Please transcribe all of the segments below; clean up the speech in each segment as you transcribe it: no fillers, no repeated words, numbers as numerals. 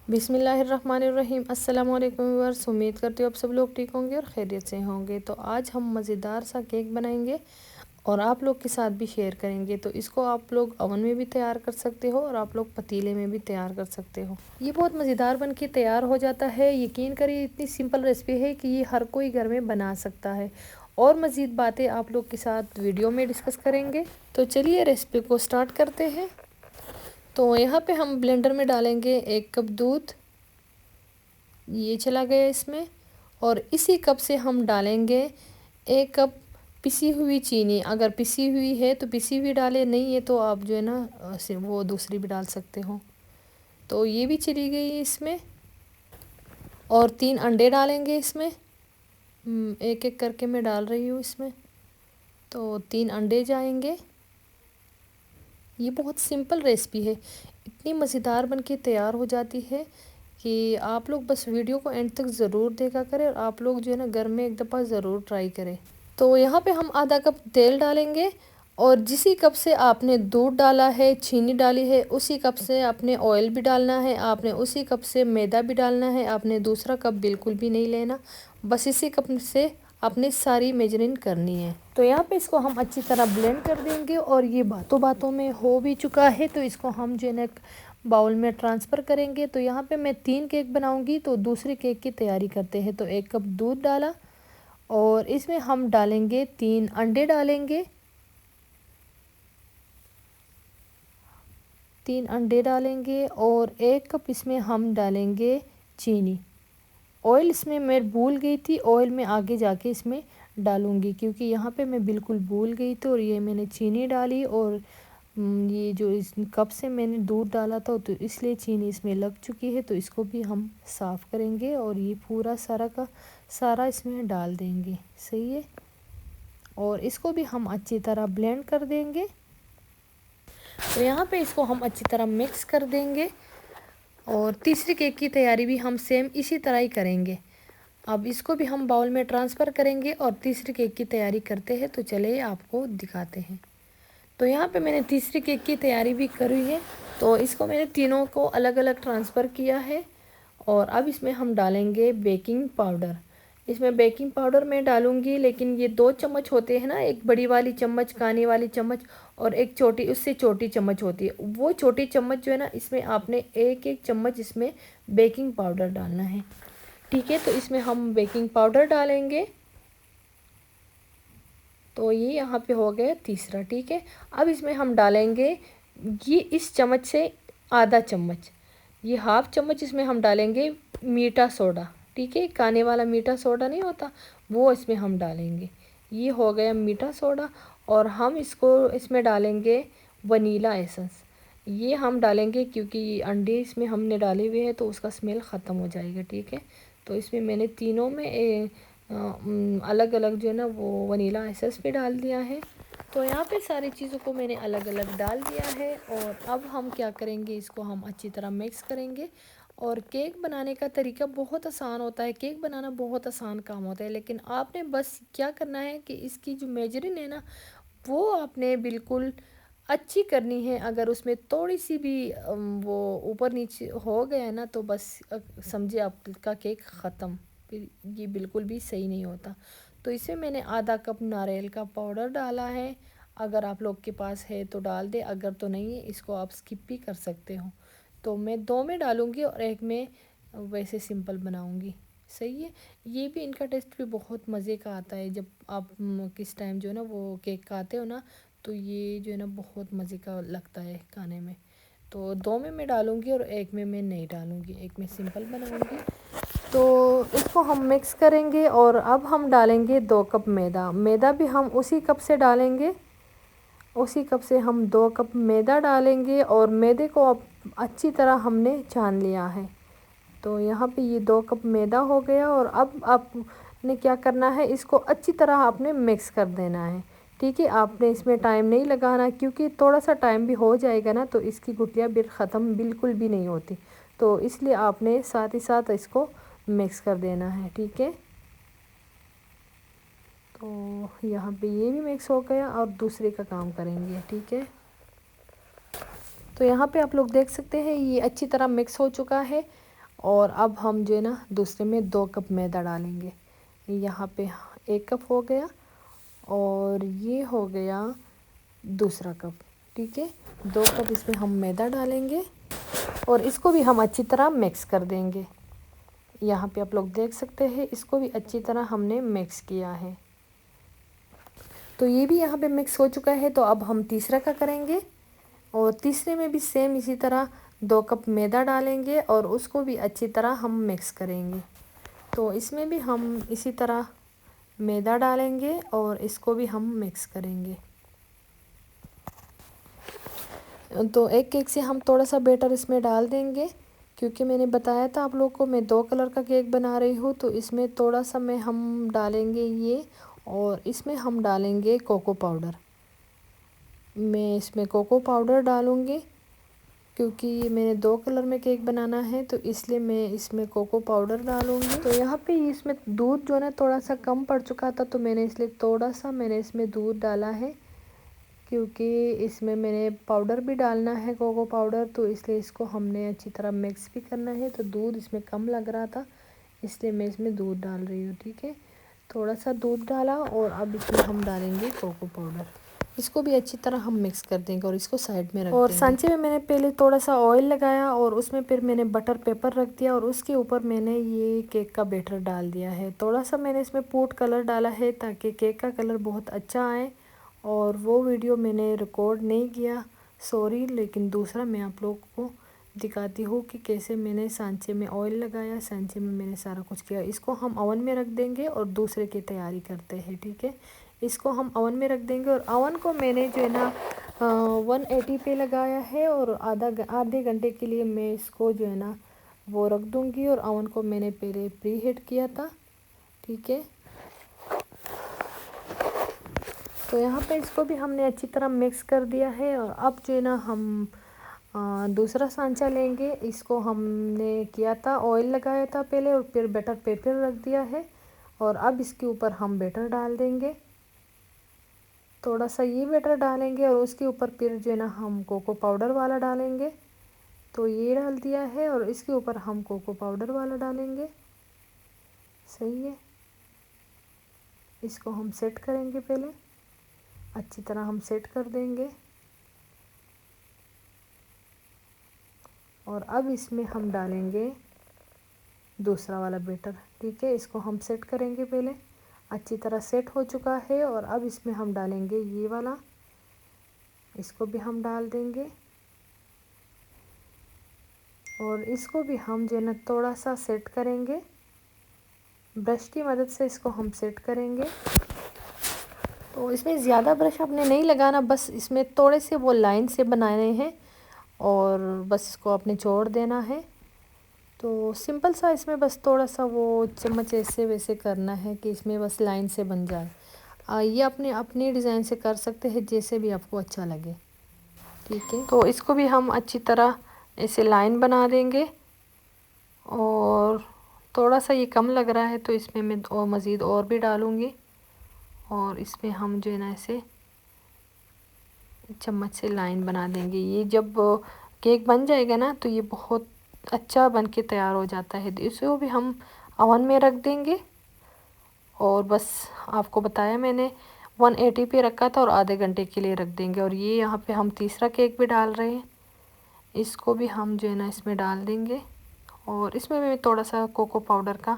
बिस्मिल्लाहिर्रहमानिर्रहीम। अस्सलाम वालेकुम व्यूअर्स, उम्मीद करती हूँ आप सब लोग ठीक होंगे और खैरियत से होंगे। तो आज हम मज़ेदार सा केक बनाएंगे और आप लोग के साथ भी शेयर करेंगे। तो इसको आप लोग ओवन में भी तैयार कर सकते हो और आप लोग पतीले में भी तैयार कर सकते हो। ये बहुत मज़ेदार बन के तैयार हो जाता है। यकीन करिए इतनी सिंपल रेसिपी है कि ये हर कोई घर में बना सकता है। और मज़ीद बातें आप लोग के साथ वीडियो में डिस्कस करेंगे। तो चलिए रेसिपी को स्टार्ट करते हैं। तो यहाँ पे हम ब्लेंडर में डालेंगे 1 कप दूध, ये चला गया इसमें। और इसी कप से हम डालेंगे 1 कप पिसी हुई चीनी। अगर पिसी हुई है तो पिसी हुई डालें, नहीं है तो आप जो है ना वो दूसरी भी डाल सकते हो। तो ये भी चली गई इसमें। और 3 अंडे डालेंगे इसमें, एक एक करके मैं डाल रही हूँ इसमें। तो 3 अंडे जाएंगे। ये बहुत सिंपल रेसिपी है, इतनी मज़ेदार बन के तैयार हो जाती है कि आप लोग बस वीडियो को एंड तक ज़रूर देखा करें और आप लोग जो है ना घर में एक दफ़ा ज़रूर ट्राई करें। तो यहाँ पे हम आधा कप तेल डालेंगे और जिसी कप से आपने दूध डाला है, चीनी डाली है, उसी कप से आपने ऑयल भी डालना है, आपने उसी कप से मैदा भी डालना है। आपने दूसरा कप बिल्कुल भी नहीं लेना, बस इसी कप से आपने सारी मेजरिंग करनी है। तो यहाँ पे इसको हम अच्छी तरह ब्लेंड कर देंगे और ये बातों बातों में हो भी चुका है। तो इसको हम जो है ना बाउल में ट्रांसफ़र करेंगे। तो यहाँ पे मैं 3 केक बनाऊंगी, तो दूसरे केक की तैयारी करते हैं। तो 1 कप दूध डाला और इसमें हम डालेंगे 3 अंडे डालेंगे, 3 अंडे डालेंगे और 1 कप इसमें हम डालेंगे चीनी। ऑयल इसमें मैं भूल गई थी, ऑयल में आगे जाके इसमें डालूंगी क्योंकि यहाँ पे मैं बिल्कुल भूल गई थी। और ये मैंने चीनी डाली और ये जो इस कप से मैंने दूध डाला था तो इसलिए चीनी इसमें लग चुकी है। तो इसको भी हम साफ़ करेंगे और ये पूरा सारा का सारा इसमें डाल देंगे, सही है। और इसको भी हम अच्छी तरह ब्लेंड कर देंगे। तो यहाँ पे इसको हम अच्छी तरह मिक्स कर देंगे। और तीसरी केक की तैयारी भी हम सेम इसी तरह ही करेंगे। अब इसको भी हम बाउल में ट्रांसफ़र करेंगे और तीसरी केक की तैयारी करते हैं। तो चलिए आपको दिखाते हैं। तो यहाँ पे मैंने तीसरी केक की तैयारी भी करी है। तो इसको मैंने तीनों को अलग अलग ट्रांसफ़र किया है। और अब इसमें हम डालेंगे बेकिंग पाउडर। इसमें बेकिंग पाउडर मैं डालूँगी, लेकिन ये 2 चम्मच होते हैं ना, एक बड़ी वाली चम्मच, काने वाली चम्मच, और एक छोटी, उससे छोटी चम्मच होती है। वो छोटी चम्मच जो है ना, इसमें आपने एक एक चम्मच इसमें बेकिंग पाउडर डालना है, ठीक है। तो इसमें हम बेकिंग पाउडर डालेंगे। तो ये यहाँ पे हो गया तीसरा, ठीक है। अब इसमें हम डालेंगे ये इस चम्मच से आधा चम्मच, ये हाफ चम्मच इसमें हम डालेंगे मीठा सोडा, ठीक है। खाने वाला मीठा सोडा नहीं होता, वो इसमें हम डालेंगे। ये हो गया मीठा सोडा। और हम इसको इसमें डालेंगे वनीला एसेंस। ये हम डालेंगे क्योंकि अंडे इसमें हमने डाले हुए हैं तो उसका स्मेल ख़त्म हो जाएगा, ठीक है। तो इसमें मैंने तीनों में अलग अलग जो है ना वो वनीला एसेंस भी डाल दिया है। तो यहाँ पे सारी चीज़ों को मैंने अलग अलग डाल दिया है। और अब हम क्या करेंगे, इसको हम अच्छी तरह मिक्स करेंगे। और केक बनाने का तरीका बहुत आसान होता है, केक बनाना बहुत आसान काम होता है, लेकिन आपने बस क्या करना है कि इसकी जो मेजरिंग है ना, वो आपने बिल्कुल अच्छी करनी है। अगर उसमें थोड़ी सी भी वो ऊपर नीचे हो गया है ना, तो बस समझिए आपका केक ख़त्म, फिर ये बिल्कुल भी सही नहीं होता। तो इसमें मैंने आधा कप नारियल का पाउडर डाला है। अगर आप लोग के पास है तो डाल दे, अगर तो नहीं है इसको आप स्किप भी कर सकते हो। तो मैं 2 में डालूँगी और 1 में वैसे सिंपल बनाऊँगी, सही है। ये भी इनका टेस्ट भी बहुत मज़े का आता है। जब आप किस टाइम जो है ना वो केक खाते हो ना, तो ये जो है ना बहुत मज़े का लगता है खाने में। तो 2 में मैं डालूँगी और 1 में मैं नहीं डालूँगी, 1 में सिंपल बनाऊँगी। तो इसको हम मिक्स करेंगे और अब हम डालेंगे 2 कप मैदा। मैदा भी हम उसी कप से डालेंगे, उसी कप से हम 2 कप मैदा डालेंगे। और मैदे को अब अच्छी तरह हमने छान लिया है। तो यहाँ पे ये 2 कप मैदा हो गया। और अब आपने क्या करना है, इसको अच्छी तरह आपने मिक्स कर देना है, ठीक है। आपने इसमें टाइम नहीं लगाना क्योंकि थोड़ा सा टाइम भी हो जाएगा ना तो इसकी गुठलियाँ भी ख़त्म बिल्कुल भी नहीं होती। तो इसलिए आपने साथ ही साथ इसको मिक्स कर देना है, ठीक है। तो यहाँ पे ये भी मिक्स हो गया और दूसरे का काम करेंगे, ठीक है। तो यहाँ पे आप लोग देख सकते हैं ये अच्छी तरह मिक्स हो चुका है। और अब हम जो है ना दूसरे में 2 कप मैदा डालेंगे। यहाँ पे 1 कप हो गया और ये हो गया दूसरा कप, ठीक है। 2 कप इसमें हम मैदा डालेंगे और इसको भी हम अच्छी तरह मिक्स कर देंगे। यहाँ पे आप लोग देख सकते हैं, इसको भी अच्छी तरह हमने मिक्स किया है। तो ये भी यहाँ पे मिक्स हो चुका है। तो अब हम तीसरा का करेंगे और तीसरे में भी सेम इसी तरह 2 कप मैदा डालेंगे और उसको भी अच्छी तरह हम मिक्स करेंगे। तो इसमें भी हम इसी तरह मैदा डालेंगे और इसको भी हम मिक्स करेंगे। तो एक एक से हम थोड़ा सा बैटर इसमें डाल देंगे, क्योंकि मैंने बताया था आप लोग को मैं 2 कलर का केक बना रही हूँ। तो इसमें थोड़ा सा में हम डालेंगे ये और इसमें हम डालेंगे कोको पाउडर। मैं इसमें कोको पाउडर डालूँगी क्योंकि मैंने 2 कलर में केक बनाना है, तो इसलिए मैं इसमें कोको पाउडर डालूँगी। तो यहाँ पे इसमें दूध जो है ना थोड़ा सा कम पड़ चुका था, तो मैंने इसलिए थोड़ा सा मैंने इसमें दूध डाला है, क्योंकि इसमें मैंने पाउडर भी डालना है कोको पाउडर, तो इसलिए इसको हमने अच्छी तरह मिक्स भी करना है। तो दूध इसमें कम लग रहा था, इसलिए मैं इसमें दूध डाल रही हूँ, ठीक है। थोड़ा सा दूध डाला और अब इसमें हम डालेंगे कोको पाउडर। इसको भी अच्छी तरह हम मिक्स कर देंगे और इसको साइड में रख देंगे। और सांचे में मैंने पहले थोड़ा सा ऑयल लगाया और उसमें फिर मैंने बटर पेपर रख दिया और उसके ऊपर मैंने ये केक का बैटर डाल दिया है। थोड़ा सा मैंने इसमें फूड कलर डाला है ताकि केक का कलर बहुत अच्छा आए, और वो वीडियो मैंने रिकॉर्ड नहीं किया, सॉरी। लेकिन दूसरा मैं आप लोगों को दिखाती हूँ कि कैसे मैंने सांचे में ऑयल लगाया, सांचे में मैंने सारा कुछ किया। इसको हम ओवन में रख देंगे और दूसरे की तैयारी करते हैं, ठीक है। इसको हम ओवन में रख देंगे और ओवन को मैंने जो है ना 180 पे लगाया है और आधे घंटे के लिए मैं इसको जो है ना वो रख दूँगी। और ओवन को मैंने पहले प्री हीट किया था, ठीक है। तो यहाँ पे इसको भी हमने अच्छी तरह मिक्स कर दिया है। और अब जो है ना हम दूसरा सांचा लेंगे। इसको हमने किया था, ऑयल लगाया था पहले और फिर बटर पेपर रख दिया है और अब इसके ऊपर हम बैटर डाल देंगे। थोड़ा सा ये बैटर डालेंगे और उसके ऊपर फिर जो है ना हम कोको पाउडर वाला डालेंगे। तो ये डाल दिया है और इसके ऊपर हम कोको पाउडर वाला डालेंगे, सही है। इसको हम सेट करेंगे, पहले अच्छी तरह हम सेट कर देंगे। और अब इसमें हम डालेंगे दूसरा वाला बैटर, ठीक है। इसको हम सेट करेंगे, पहले अच्छी तरह सेट हो चुका है। और अब इसमें हम डालेंगे ये वाला, इसको भी हम डाल देंगे और इसको भी हम जो है ना थोड़ा सा सेट करेंगे, ब्रश की मदद से इसको हम सेट करेंगे। तो इसमें ज़्यादा ब्रश आपने नहीं लगाना, बस इसमें थोड़े से वो लाइन से बनाने हैं और बस इसको आपने छोड़ देना है। तो सिंपल सा इसमें बस थोड़ा सा वो चम्मच ऐसे वैसे करना है कि इसमें बस लाइन से बन जाए। ये अपने अपने डिज़ाइन से कर सकते हैं, जैसे भी आपको अच्छा लगे, ठीक है। तो इसको भी हम अच्छी तरह ऐसे लाइन बना देंगे। और थोड़ा सा ये कम लग रहा है तो इसमें मैं और मज़ीद और भी डालूँगी और इसमें हम जो है ना ऐसे चम्मच से लाइन बना देंगे। ये जब केक बन जाएगा ना तो ये बहुत अच्छा बन के तैयार हो जाता है। तो इसको भी हम ओवन में रख देंगे और बस आपको बताया मैंने 180 पे रखा था और आधे घंटे के लिए रख देंगे। और ये यहाँ पे हम तीसरा केक भी डाल रहे हैं, इसको भी हम जो है ना इसमें डाल देंगे और इसमें मैं थोड़ा सा कोको पाउडर का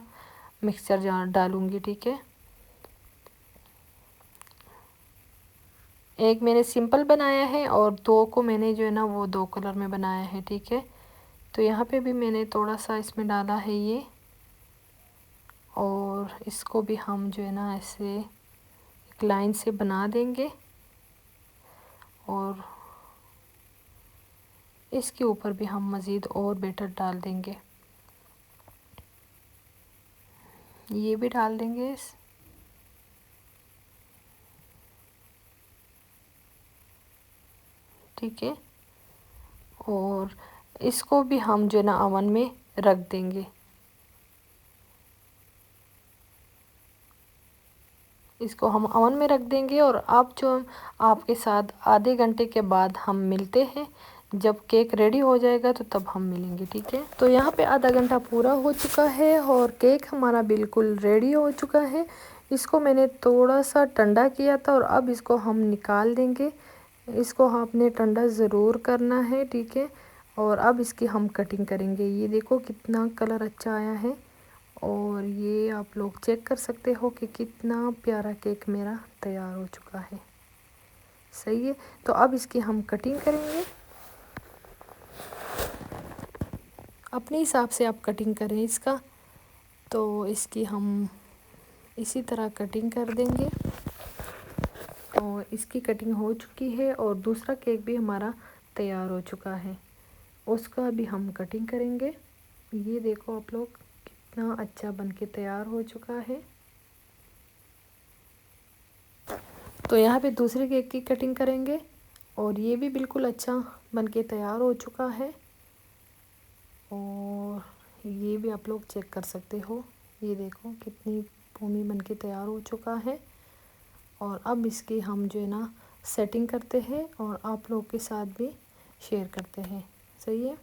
मिक्सचर डालूँगी, ठीक है। एक मैंने सिंपल बनाया है और 2 को मैंने जो है ना वो 2 कलर में बनाया है, ठीक है। तो यहाँ पे भी मैंने थोड़ा सा इसमें डाला है ये, और इसको भी हम जो है ना ऐसे एक लाइन से बना देंगे और इसके ऊपर भी हम मज़ीद और बैटर डाल देंगे, ये भी डाल देंगे ठीक है। और इसको भी हम जो है ना ओवन में रख देंगे। इसको हम ओवन में रख देंगे और अब जो आपके साथ आधे घंटे के बाद हम मिलते हैं जब केक रेडी हो जाएगा तो तब हम मिलेंगे, ठीक है। तो यहाँ पे आधा घंटा पूरा हो चुका है और केक हमारा बिल्कुल रेडी हो चुका है। इसको मैंने थोड़ा सा ठंडा किया था और अब इसको हम निकाल देंगे। इसको आपने ठंडा ज़रूर करना है, ठीक है। और अब इसकी हम कटिंग करेंगे। ये देखो कितना कलर अच्छा आया है और ये आप लोग चेक कर सकते हो कि कितना प्यारा केक मेरा तैयार हो चुका है। सही है, तो अब इसकी हम कटिंग करेंगे। अपने हिसाब से आप कटिंग करें इसका। तो इसकी हम इसी तरह कटिंग कर देंगे और इसकी कटिंग हो चुकी है और दूसरा केक भी हमारा तैयार हो चुका है, उसका भी हम कटिंग करेंगे। ये देखो आप लोग कितना अच्छा बनके तैयार हो चुका है। तो यहाँ पे दूसरे केक की कटिंग करेंगे और ये भी बिल्कुल अच्छा बनके तैयार हो चुका है और ये भी आप लोग चेक कर सकते हो। ये देखो कितनी भूमि बनके तैयार हो चुका है और अब इसकी हम जो है ना सेटिंग करते हैं और आप लोग के साथ भी शेयर करते हैं। सही है।